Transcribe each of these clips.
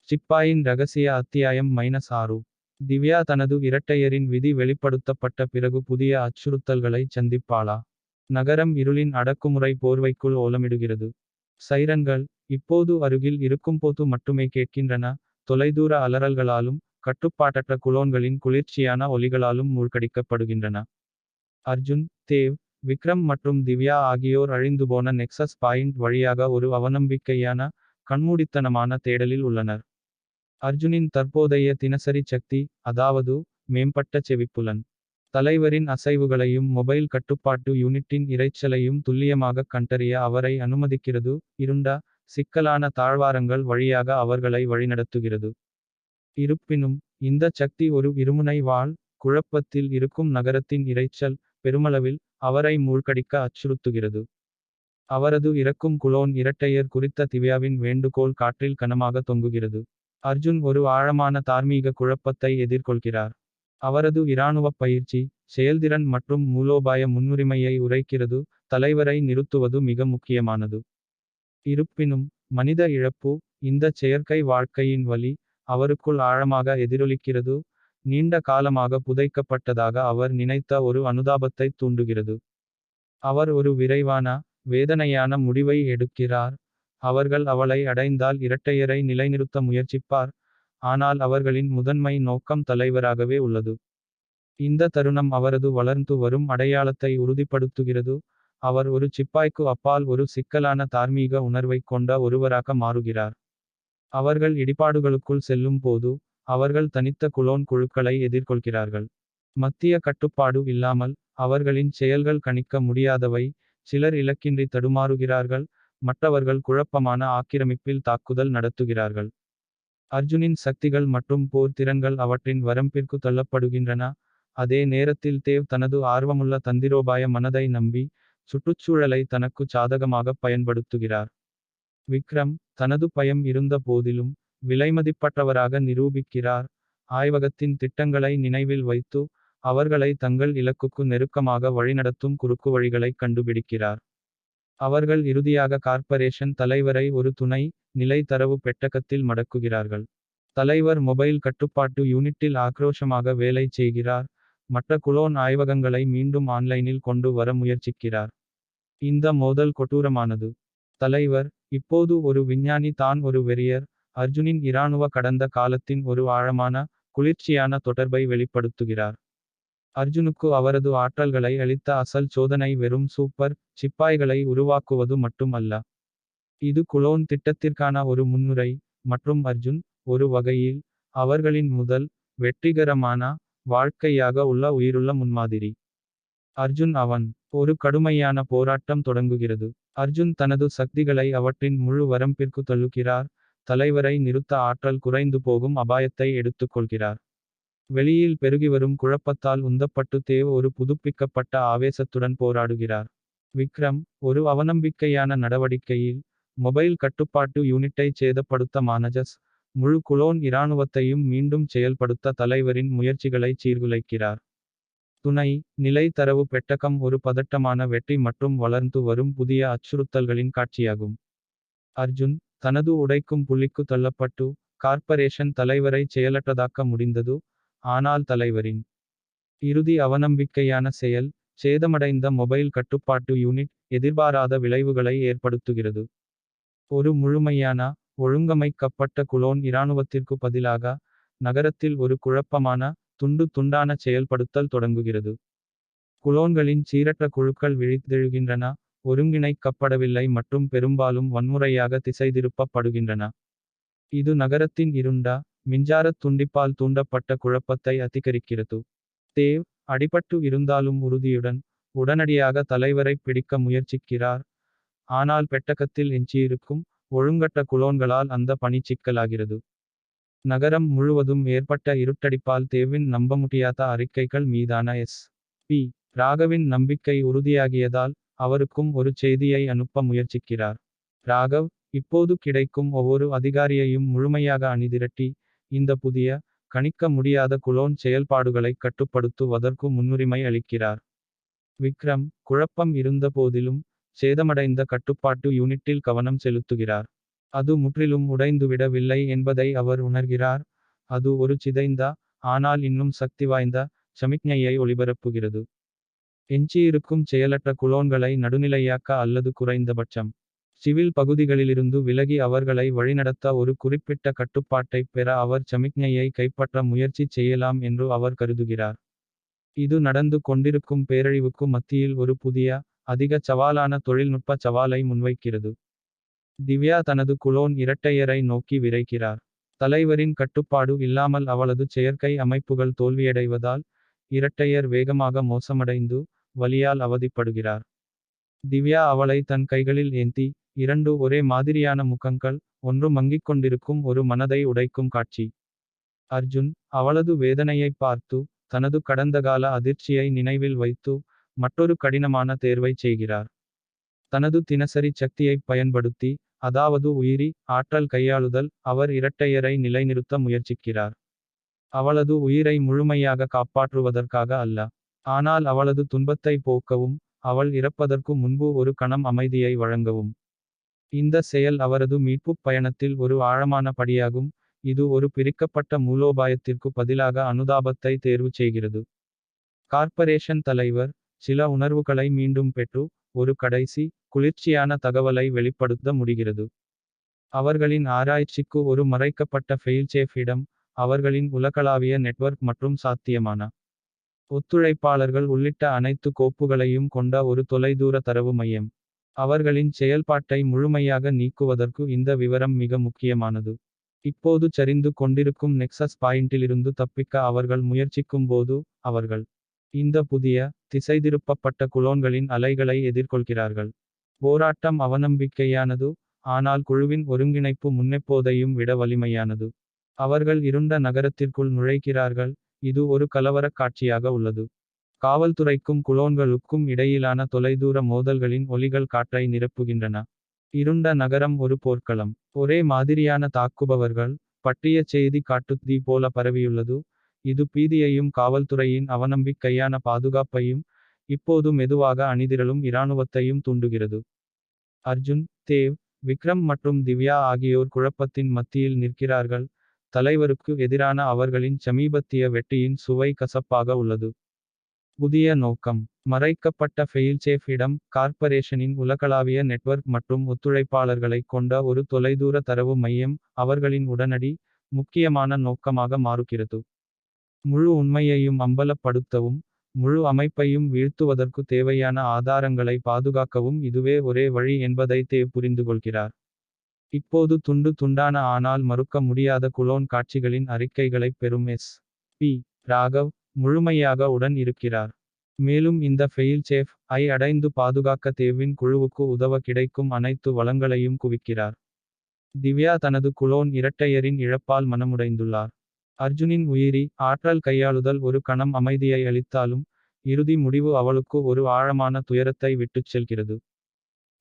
சிப்பாயின் ரகசிய அத்தியாயம் -6. திவ்யா தனது இரட்டையரின் விதி வெளிப்படுத்தப்பட்ட பிறகு புதிய அச்சுறுத்தல்களை சந்திப்பாளா? நகரம் இருளின் அடக்குமுறை போர்வைக்குள் ஓலமிடுகிறது. சைரன்கள் இப்போது அருகில் இருக்கும்போது மட்டுமே கேட்கின்றன. தொலைதூர அலறல்களாலும் கட்டுப்பாட்டற்ற குளோன்களின் குளிர்ச்சியான ஒலிகளாலும் மூழ்கடிக்கப்படுகின்றன. அர்ஜுன், தேவ், விக்ரம் மற்றும் திவ்யா ஆகியோர் அழிந்துபோன நெக்சஸ் பாயிண்ட் வழியாக ஒரு அவநம்பிக்கையான, கண்மூடித்தனமான தேடலில் உள்ளனர். அர்ஜுனின் தற்போதைய தினசரி சக்தி, அதாவது மேம்பட்ட செவிப்புலன், தலைவரின் அசைவுகளையும் மொபைல் கட்டுப்பாட்டு யூனிட்டின் இரைச்சலையும் துல்லியமாக கண்டறிய அவரை அனுமதிக்கிறது. இருண்ட, சிக்கலான தாழ்வாரங்கள் வழியாக அவர்களை வழிநடத்துகிறது. இருப்பினும், இந்த சக்தி ஒரு இருமுனை வாள். குழப்பத்தில் இருக்கும் நகரத்தின் இரைச்சல், பெருமளவில், அவரை மூழ்கடிக்க அச்சுறுத்துகிறது. அவரது இறக்கும் குளோன் இரட்டையர் குறித்த திவ்யாவின் வேண்டுகோள் காற்றில் கனமாக தொங்குகிறது. அர்ஜுன் ஒரு ஆழமான தார்மீக குழப்பத்தை எதிர்கொள்கிறார். அவரது இராணுவப் பயிற்சி, செயல்திறன் மற்றும் மூலோபாய முன்னுரிமையை உரைக்கிறது. தலைவரை நிறுத்துவது மிக முக்கியமானது. இருப்பினும், மனித இழப்பு, இந்த செயற்கை வாழ்க்கையின் வலி, அவருக்குள் ஆழமாக எதிரொலிக்கிறது. நீண்ட காலமாக புதைக்கப்பட்டதாக அவர் நினைத்த ஒரு அனுதாபத்தை தூண்டுகிறது. அவர் ஒரு விரைவான, வேதனையான முடிவை எடுக்கிறார். அவர்கள் அவளை அடைந்தால் இரட்டையரை நிலைநிறுத்த முயற்சிப்பார். ஆனால் அவர்களின் முதன்மை நோக்கம் தலைவராகவே உள்ளது. இந்த தருணம் அவரது வளர்ந்து வரும் அடையாளத்தை உறுதிப்படுத்துகிறது. அவர் ஒரு சிப்பாய்க்கு அப்பால் ஒரு சிக்கலான தார்மீக உணர்வைக் கொண்ட ஒருவராக மாறுகிறார். அவர்கள் இடிபாடுகளுக்குள் செல்லும் போது, அவர்கள் தனித்த குளோன் குழுக்களை எதிர்கொள்கிறார்கள். மத்திய கட்டுப்பாடு இல்லாமல், அவர்களின் செயல்கள் கணிக்க முடியாதவை. சிலர் இலக்கின்றி தடுமாறுகிறார்கள். மற்றவர்கள் குழப்பமான ஆக்கிரமிப்பில் தாக்குதல் நடத்துகிறார்கள். அர்ஜுனின் சக்திகள் மற்றும் போர் திறன்கள் அவற்றின் வரம்பிற்கு தள்ளப்படுகின்றன. அதே நேரத்தில் தேவ் தனது ஆர்வமுள்ள தந்திரோபாய மனதை நம்பி, சுற்றுச்சூழலை தனக்கு சாதகமாக பயன்படுத்துகிறார். விக்ரம், தனது பயம் இருந்த போதிலும், விலைமதிப்பற்றவராக நிரூபிக்கிறார். ஆய்வகத்தின் திட்டங்களை நினைவில் வைத்து, அவர்களை தங்கள் இலக்குக்கு நெருக்கமாக வழிநடத்தும் குறுக்கு வழிகளை கண்டுபிடிக்கிறார். அவர்கள் இறுதியாக கார்ப்பரேஷன் தலைவரை ஒரு துணை, நிலை தரவு பெட்டகத்தில் மடக்குகிறார்கள். தலைவர் மொபைல் கட்டுப்பாட்டு யூனிட்டில் ஆக்ரோஷமாக வேலை செய்கிறார். மற்ற குளோன் ஆய்வகங்களை மீண்டும் ஆன்லைனில் கொண்டு வர முயற்சிக்கிறார். இந்த மோதல் கொடூரமானது. தலைவர், இப்போது ஒரு விஞ்ஞானி தான் ஒரு வெறியர். அர்ஜுனின் இராணுவ கடந்த காலத்தின் ஒரு ஆழமான, குளிர்ச்சியான தொடர்பை வெளிப்படுத்துகிறார். அர்ஜுனுக்கு அவரது ஆற்றல்களை அளித்த அசல் சோதனை வெறும் சூப்பர் சிப்பாய்களை உருவாக்குவது மட்டும் அல்ல. இது குளோன் திட்டத்திற்கான ஒரு முன்னுரை. மற்றும் அர்ஜுன், ஒரு வகையில், அவர்களின் முதல், வெற்றிகரமான, வாழ்க்கையாக உள்ள உயிருள்ள முன்மாதிரி. அர்ஜுன் ஒரு கடுமையான போராட்டம் தொடங்குகிறது. அர்ஜுன் தனது சக்திகளை அவற்றின் முழு வரம்பிற்கு தள்ளுகிறார். தலைவரை நிறுத்த ஆற்றல் குறைந்து போகும் அபாயத்தை எடுத்துக்கொள்கிறார். வெளியில் பெருகிவரும் குழப்பத்தால் உந்தப்பட்டு தேவ் ஒரு புதுப்பிக்கப்பட்ட ஆவேசத்துடன் போராடுகிறார். விக்ரம், ஒரு அவநம்பிக்கையான நடவடிக்கையில், மொபைல் கட்டுப்பாட்டு யூனிட்டை சேதப்படுத்த மானஜஸ், முழு குளோன் இராணுவத்தையும் மீண்டும் செயல்படுத்த தலைவரின் முயற்சிகளை சீர்குலைக்கிறார். துணை, நிலை தரவு பெட்டகம் ஒரு பதட்டமான வெற்றி மற்றும் வளர்ந்து வரும் புதிய அச்சுறுத்தல்களின் காட்சியாகும். அர்ஜுன், தனது உடைக்கும் புள்ளிக்கு தள்ளப்பட்டு, கார்ப்பரேஷன் தலைவரை செயலற்றதாக்க முடிந்தது. ஆனால் தலைவரின் இறுதி அவநம்பிக்கையான செயல், சேதமடைந்த மொபைல் கட்டுப்பாட்டு யூனிட், எதிர்பாராத விளைவுகளை ஏற்படுத்துகிறது. ஒரு முழுமையான, ஒழுங்கமைக்கப்பட்ட குளோன் இராணுவத்திற்கு பதிலாக, நகரத்தில் ஒரு குழப்பமான, துண்டு துண்டான செயல்படுத்தல் தொடங்குகிறது. குளோன்களின் சீரற்ற குழுக்கள் விழித்தெழுகின்றன, ஒருங்கிணைக்கப்படவில்லை மற்றும் பெரும்பாலும் வன்முறையாக திசைதிருப்பப்படுகின்றன. இது நகரத்தின் இருண்ட, மின்சாரத் துண்டிப்பால் தூண்டப்பட்ட குழப்பத்தை அதிகரிக்கிறது. தேவ், அடிபட்டு இருந்தாலும் உறுதியுடன், உடனடியாக தலைவரைப் பிடிக்க முயற்சிக்கிறார். ஆனால் பெட்டகத்தில் எஞ்சியிருக்கும், ஒழுங்கற்ற குளோன்களால் அந்த பணி சிக்கலாகிறது. நகரம் முழுவதும் ஏற்பட்ட இருட்டடிப்பால் தேவின் நம்பமுடியாத அறிக்கைகள் மீதான எஸ்.பி. ராகவின் நம்பிக்கை உறுதியாகியதால், அவருக்கும் ஒரு செய்தியை அனுப்ப முயற்சிக்கிறார். ராகவ், இப்போது கிடைக்கும் ஒவ்வொரு அதிகாரியையும் முழுமையாக அணிதிரட்டி, இந்த புதிய, கணிக்க முடியாத குளோன் செயல்பாடுகளைக் கட்டுப்படுத்துவதற்கு முன்னுரிமை அளிக்கிறார். விக்ரம், குழப்பம் இருந்த போதிலும், சேதமடைந்த கட்டுப்பாட்டு யூனிட்டில் கவனம் செலுத்துகிறார். அது முற்றிலும் உடைந்துவிடவில்லை என்பதை அவர் உணர்கிறார். அது ஒரு சிதைந்த, ஆனால் இன்னும் சக்திவாய்ந்த சமிக்ஞையை ஒளிபரப்புகிறது. எஞ்சியிருக்கும் செயலற்ற குளோன்களை நடுநிலையாக்க அல்லது குறைந்தபட்சம் சிவில் பகுதிகளிலிருந்து விலகி அவர்களை வழிநடத்த ஒரு குறிப்பிட்ட கட்டுப்பாட்டைப் பெற அவர் சமிக்ஞையை கைப்பற்ற முயற்சி செய்யலாம் என்று அவர் கருதுகிறார். இது நடந்து கொண்டிருக்கும் பேரழிவுக்கு மத்தியில் ஒரு புதிய, அதிக சவாலான தொழில்நுட்ப சவாலை முன்வைக்கிறது. திவ்யா தனது குளோன் இரட்டையரை நோக்கி விரைகிறார். தலைவரின் கட்டுப்பாடு இல்லாமல் அவளது செயற்கை அமைப்புகள் தோல்வியடைவதால் இரட்டையர் வேகமாக மோசமடைந்து வலியால் அவதிப்படுகிறார். திவ்யா அவளை தன் கைகளில் ஏந்தி, இரண்டு ஒரே மாதிரியான முகங்கள், ஒன்று மங்கிக் கொண்டிருக்கும் ஒரு மனதை உடைக்கும் காட்சி. அர்ஜுன் அவளது வேதனையைப் பார்த்து, தனது கடந்தகால அதிர்ச்சியை நினைவில் வைத்து, மற்றொரு கடினமான தேர்வைச் செய்கிறார். தனது தினசரி சக்தியைப் பயன்படுத்தி, அதாவது உயிரி ஆற்றல் கையாளுதல், அவர் இரட்டையரை நிலைநிறுத்த முயற்சிக்கிறார். அவளது உயிரை முழுமையாக காப்பாற்றுவதற்காக அல்ல. ஆனால் அவளது துன்பத்தை போக்கவும், அவள் இறப்பதற்கு முன்பு ஒரு கணம் அமைதியை வழங்கவும். இந்த செயல் அவரது மீட்புப் பயணத்தில் ஒரு ஆழமான படியாகும். இது ஒரு பிரிக்கப்பட்ட மூலோபாயத்திற்கு பதிலாக அனுதாபத்தை தேர்வு செய்கிறது. கார்ப்பரேஷன் தலைவர் சில உணர்வுகளை மீண்டும் பெற்று, ஒரு கடைசி, குளிர்ச்சியான தகவலை வெளிப்படுத்த முடிகிறது. அவர்களின் ஆராய்ச்சிக்கு ஒரு மறைக்கப்பட்ட ஃபெயில்சேஃப் இடம், அவர்களின் உலகளாவிய நெட்வொர்க் மற்றும் சாத்தியமான ஒத்துழைப்பாளர்கள் உள்ளிட்ட அனைத்து கோப்புகளையும் கொண்ட ஒரு தொலைதூர தரவு மையம். அவர்களின் செயல்பாட்டை முழுமையாக நீக்குவதற்கு இந்த விவரம் மிக முக்கியமானது. இப்போது சரிந்து கொண்டிருக்கும் நெக்சஸ் பாயிண்டிலிருந்து தப்பிக்க அவர்கள் முயற்சிக்கும்போது, அவர்கள் இந்த புதிய, திசைதிருப்பப்பட்ட குளோன்களின் அலைகளை எதிர்கொள்கிறார்கள். போராட்டம் அவநம்பிக்கையானது, ஆனால் குழுவின் ஒருங்கிணைப்பு முன்னெப்போதையும் விட வலிமையானது. அவர்கள் இருண்ட நகரத்திற்குள் நுழைகிறார்கள், இது ஒரு கலவரக் காட்சியாக உள்ளது. காவல்துறைக்கும் குளோன்களுக்கும் இடையிலான தொலைதூர மோதல்களின் ஒலிகள் காற்றை நிரப்புகின்றன. இருண்ட நகரம் ஒரு போர்க்களம். ஒரே மாதிரியான தாக்குபவர்கள், பற்றிய செய்தி காட்டுத்தீ போல பரவியுள்ளது. இது பீதியையும் காவல்துறையின் அவநம்பிக்கையான பாதுகாப்பையும், இப்போது மெதுவாக அணிதிரளும் இராணுவத்தையும் தூண்டுகிறது. அர்ஜுன், தேவ், விக்ரம் மற்றும் திவ்யா ஆகியோர் குழப்பத்தின் மத்தியில் நிற்கிறார்கள். தலைவருக்கு எதிரான அவர்களின் சமீபத்திய வெற்றியின் சுவை கசப்பாக உள்ளது. புதிய நோக்கம் மறைக்கப்பட்ட ஃபெயில்சேஃப் இடம், கார்ப்பரேஷனின் உலகளாவிய நெட்வொர்க் மற்றும் ஒத்துழைப்பாளர்களைக் கொண்ட ஒரு தொலைதூர தரவு மையம், அவர்களின் உடனடி, முக்கியமான நோக்கமாக மாறுகிறது. முழு உண்மையையும் அம்பலப்படுத்தவும், முழு அமைப்பையும் வீழ்த்துவதற்கு தேவையான ஆதாரங்களை பாதுகாக்கவும் இதுவே ஒரே வழி என்பதை தேவ் புரிந்துகொள்கிறார். இப்போது துண்டு துண்டான ஆனால் மறுக்க முடியாத குளோன் காட்சிகளின் அறிக்கைகளைப் பெறும் எஸ். பி. ராகவ் முழுமையாக உடன் இருக்கிறார். மேலும் இந்த ஃபெயில்சேஃப் ஐ அடைந்து பாதுகாக்க தேவின் குழுவுக்கு உதவ கிடைக்கும் அனைத்து வளங்களையும் குவிக்கிறார். திவ்யா தனது குளோன் இரட்டையரின் இழப்பால் மனமுடைந்துள்ளார். அர்ஜுனின் உயிரி ஆற்றல் கையாளுதல் ஒரு கணம் அமைதியை அளித்தாலும், இறுதி முடிவு அவளுக்கு ஒரு ஆழமான துயரத்தை விட்டுச் செல்கிறது.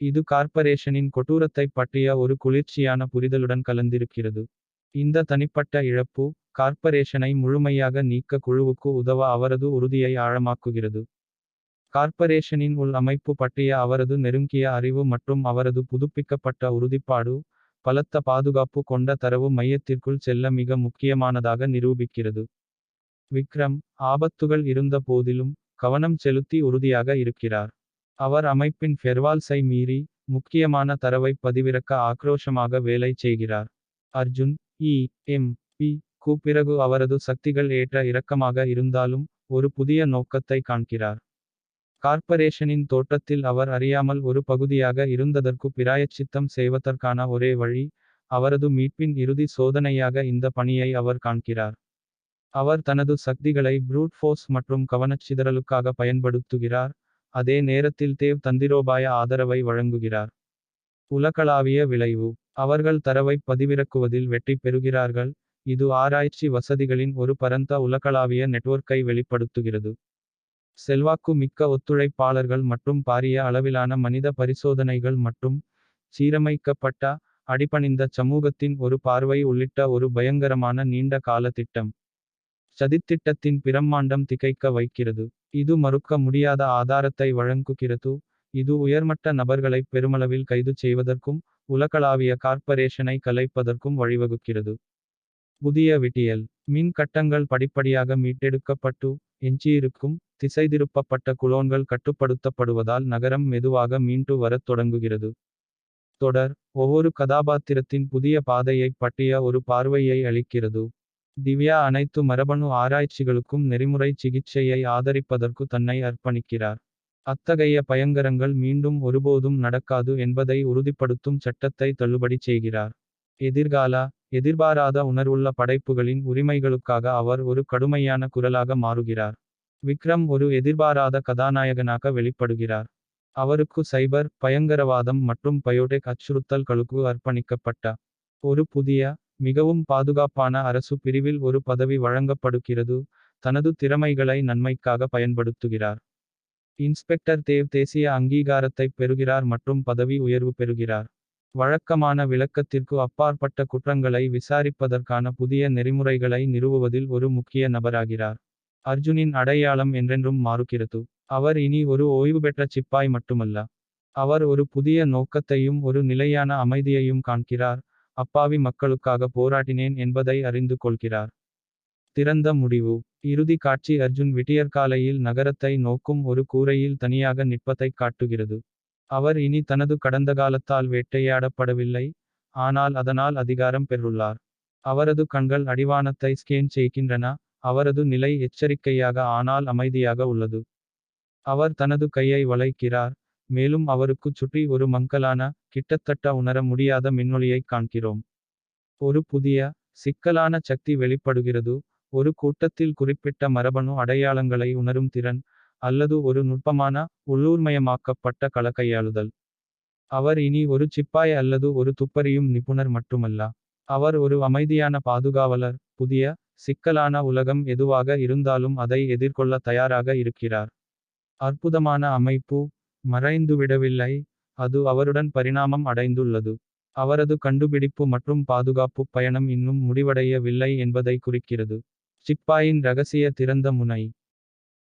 இது கார்ப்பரேஷனின் கொடூரத்தைப் பற்றிய ஒரு குளிர்ச்சியான புரிதலுடன் கலந்திருக்கிறது. இந்த தனிப்பட்ட இழப்பு, கார்ப்பரேஷனை முழுமையாக நீக்க குழுவுக்கு உதவ அவரது உறுதியை ஆழமாக்குகிறது. கார்ப்பரேஷனின் உள் அமைப்பு பற்றிய அவரது நெருங்கிய அறிவு மற்றும் அவரது புதுப்பிக்கப்பட்ட உறுதிப்பாடு, பலத்த பாதுகாப்பு கொண்ட தரவு மையத்திற்குள் செல்ல மிக முக்கியமானதாக நிரூபிக்கிறது. விக்ரம், ஆபத்துகள் இருந்த போதிலும், கவனம் செலுத்தி உறுதியாக இருக்கிறார். அவர் அமைப்பின் ஃபெர்வால்ஸை மீறி, முக்கியமான தரவைப் பதிவிறக்க ஆக்ரோஷமாக வேலை செய்கிறார். அர்ஜுன், இ.எம்.பி. க்கு பிறகு அவரது சக்திகள் ஏற்ற இறக்கமாக இருந்தாலும், ஒரு புதிய நோக்கத்தை காண்கிறார். கார்ப்பரேஷனின் தோற்றத்தில் அவர் அறியாமல் ஒரு பகுதியாக இருந்ததற்கு பிராயச்சித்தம் செய்வதற்கான ஒரே வழி, அவரது மீட்பின் இறுதி சோதனையாக இந்த பணியை அவர் காண்கிறார். அவர் தனது சக்திகளை ப்ரூட் ஃபோர்ஸ் மற்றும் கவனச்சிதறலுக்காக பயன்படுத்துகிறார், அதே நேரத்தில் தேவ் தந்திரோபாய ஆதரவை வழங்குகிறார். உலகளாவிய விளைவு அவர்கள் தரவைப் பதிவிறக்குவதில் வெற்றி பெறுகிறார்கள், இது ஆராய்ச்சி வசதிகளின் ஒரு பரந்த உலகளாவிய நெட்வொர்க்கை வெளிப்படுத்துகிறது. செல்வாக்கு மிக்க ஒத்துழைப்பாளர்கள் மற்றும் பாரிய அளவிலான மனித பரிசோதனைகள் மற்றும் சீரமைக்கப்பட்ட, அடிபணிந்த சமூகத்தின் ஒரு பார்வை உள்ளிட்ட ஒரு பயங்கரமான நீண்ட கால திட்டம். சதித்திட்டத்தின் பிரம்மாண்டம் திகைக்க வைக்கிறது. இது மறுக்க முடியாத ஆதாரத்தை வழங்குகிறது. இது உயர்மட்ட நபர்களை பெருமளவில் கைது செய்வதற்கும், உலகளாவிய கார்ப்பரேஷனை கலைப்பதற்கும் வழிவகுக்கிறது. புதிய விட்டியல் மின் கட்டங்கள் படிப்படியாக மீட்டெடுக்கப்பட்டு எஞ்சியிருக்கும் திசைதிருப்பப்பட்ட குளோன்கள் கட்டுப்படுத்தப்படுவதால் நகரம் மெதுவாக மீண்டு வரத் தொடங்குகிறது. தொடர் ஒவ்வொரு கதாபாத்திரத்தின் புதிய பாதையைப் பற்றிய ஒரு பார்வையை அளிக்கிறது. திவ்யா அனைத்து மரபணு ஆராய்ச்சிகளுக்கும் நெறிமுறை சிகிச்சையை ஆதரிப்பதற்கு தன்னை அர்ப்பணிக்கிறார். அத்தகைய பயங்கரங்கள் மீண்டும் ஒருபோதும் நடக்காது என்பதை உறுதிப்படுத்தும் சட்டத்தை தள்ளுபடி செய்கிறார். எதிர்பாராத உணர்வுள்ள படைப்புகளின் உரிமைகளுக்காக அவர் ஒரு கடுமையான குரலாக மாறுகிறார். விக்ரம் ஒரு எதிர்பாராத கதாநாயகனாக வெளிப்படுகிறார். அவருக்கு சைபர் பயங்கரவாதம் மற்றும் பயோடெக் அச்சுறுத்தல்களுக்கு அர்ப்பணிக்கப்பட்ட ஒரு புதிய மிகவும் பாதுகாப்பான அரசு பிரிவில் ஒரு பதவி வழங்கப்படுகிறது. தனது திறமைகளை நன்மைக்காக பயன்படுத்துகிறார். இன்ஸ்பெக்டர் தேவ் தேசிய அங்கீகாரத்தைப் பெறுகிறார் மற்றும் பதவி உயர்வு பெறுகிறார். வழக்கமான விளக்கத்திற்கு அப்பாற்பட்ட குற்றங்களை விசாரிப்பதற்கான புதிய நெறிமுறைகளை நிறுவுவதில் ஒரு முக்கிய நபராகிறார். அர்ஜுனின் அடையாளம் என்றென்றும் மாறுகிறது. அவர் இனி ஒரு ஓய்வு பெற்ற சிப்பாய் மட்டுமல்ல. அவர் ஒரு புதிய நோக்கத்தையும் ஒரு நிலையான அமைதியையும் காண்கிறார். அப்பாவி மக்களுக்காக போராடினேன் என்பதை அறிந்து கொள்கிறார். திறந்த முடிவு இறுதி காட்சி அர்ஜுன் விடியற்காலையில் நகரத்தை நோக்கும் ஒரு கூரையில் தனியாக நிற்பதைக் காட்டுகிறது. அவர் இனி தனது கடந்த காலத்தால் வேட்டையாடப்படவில்லை, ஆனால் அதனால் அதிகாரம் பெற்றுள்ளார். அவரது கண்கள் அடிவானத்தை ஸ்கேன் செய்கின்றன. அவரது நிலை எச்சரிக்கையாக ஆனால் அமைதியாக உள்ளது. அவர் தனது கையை வளைக்கிறார், மேலும் அவருக்குச் சுற்றி ஒரு மங்கலான, கிட்டத்தட்ட உணர முடியாத மின்னொளியைக் காண்கிறோம். ஒரு புதிய, சிக்கலான சக்தி வெளிப்படுகிறது. ஒரு கூட்டத்தில் குறிப்பிட்ட மரபணு அடையாளங்களை உணரும் திறன், அல்லது ஒரு நுட்பமான, உள்ளூர்மயமாக்கப்பட்ட கள கையாளுதல். அவர் இனி ஒரு சிப்பாய் அல்லது ஒரு துப்பறியும் நிபுணர் மட்டுமல்ல. அவர் ஒரு அமைதியான பாதுகாவலர். புதிய, சிக்கலான உலகம் எதுவாக இருந்தாலும் அதை எதிர்கொள்ள தயாராக இருக்கிறார். அற்புதமான அமைப்பு மறைந்துவிடவில்லை, அது அவருடன் பரிணாமம் அடைந்துள்ளது. அவரது கண்டுபிடிப்பு மற்றும் பாதுகாப்பு பயணம் இன்னும் முடிவடையவில்லை என்பதை குறிக்கிறது. சிப்பாயின் ரகசிய திறந்த முனை.